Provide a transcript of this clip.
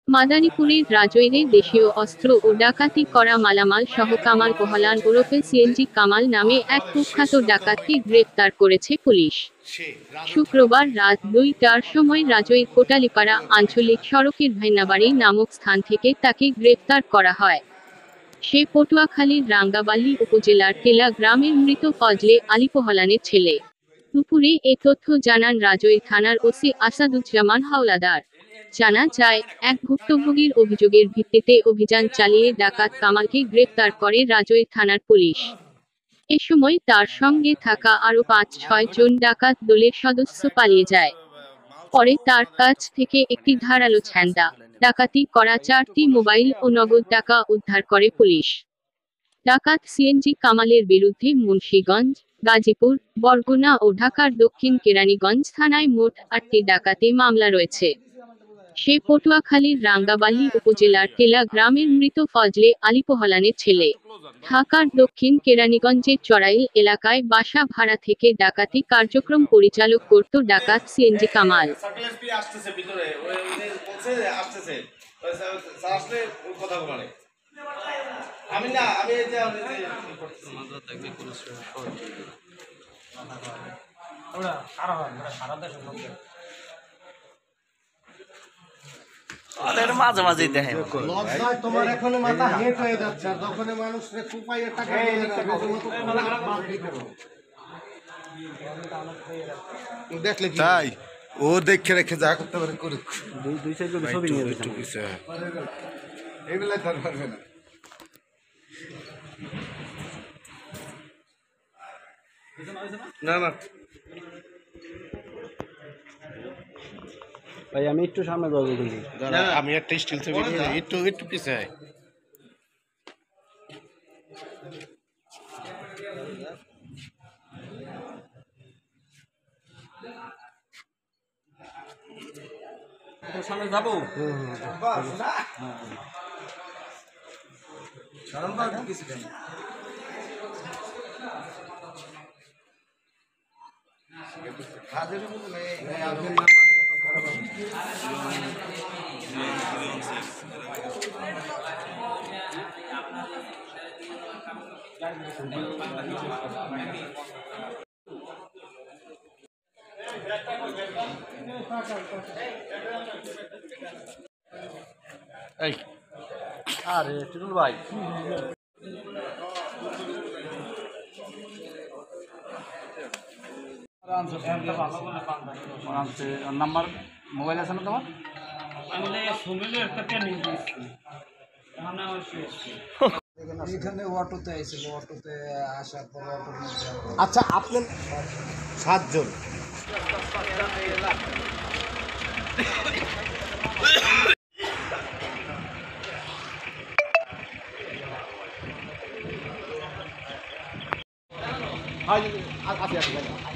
মাদারীপুরের রাজৈরে দেশীয় অস্ত্র ও ডাকাতি করা মালামাল সহ কামাল পোহালান ওরফে সিএনজি কামাল নামে এক কুখ্যাত ডাকাতকে গ্রেপ্তার করেছে পুলিশ। শুক্রবার রাত 2টার সময় রাজৈর কোটালীপাড়া আঞ্চলিক সড়কের ভেন্নাবাড়ি নামক স্থান থেকে তাকে গ্রেপ্তার করা হয়। সে পটুয়াখালীর রাঙ্গাবালী উপজেলার টেলা গ্রামের মৃত ফজলে আলী পোহালানের ছেলে। দুপুরে এ তথ্য জানান রাজৈর থানার ওসি আসাদুজ্জামান হাওলাদার। জানা যায়, এক ভুক্তভোগীর অভিযোগের ভিত্তিতে অভিযান চালিয়ে ডাকাত কামালকে গ্রেপ্তার করে রাজৈর থানার পুলিশ। এ সময় তার সঙ্গে থাকা আরও 5-6 জন ডাকাত দলের সদস্য পালিয়ে যায়। পরে তার কাছ থেকে একটি ধারালো ছ্যান্দা, ডাকাতি করা 4টি মোবাইল ও নগদ টাকা উদ্ধার করে পুলিশ। ডাকাত সিএনজি কামালের বিরুদ্ধে মুন্সিগঞ্জ, গাজীপুর, বরগুনা ও ঢাকার দক্ষিণ কেরানীগঞ্জ থানায় মোট 8টি ডাকাতি মামলা রয়েছে। সে পটুয়াখালীর রাঙ্গাবালী উপজেলার টেলা গ্রামের মৃত ফজলে আলী পোহালানের ছেলে। ঢাকার দক্ষিণ কেরানীগঞ্জের চড়াইল এলাকায় বাসা ভাড়া থেকে ডাকাতি কার্যক্রম পরিচালক করত ডাকাত সিএনজি কামাল। মাঝে মাঝে দেখে তোমার এখন মাথা হেট হয়ে যাচ্ছে, আর যখন মানুষ কুপাইয়ের টাকা দেখলে তাই ও দেখে রেখে যা করতে পারে করুক। দুই সাইড ছবি নিয়ে এই বেলায় ধর পারবে না না ভাই আমি একটু সামনে যাবো কিন্তু আমি একটা স্টিল ছবি নিয়ে একটু একটু পিছে সামনে যাবো। আরে টুটুল ভাই নাম্বার মোবাইল আছে না তোমার? এখানে অটোতে আইছিল, অটোতে আসার পর অটোর মধ্যে আচ্ছা আপনার 7 জন আছে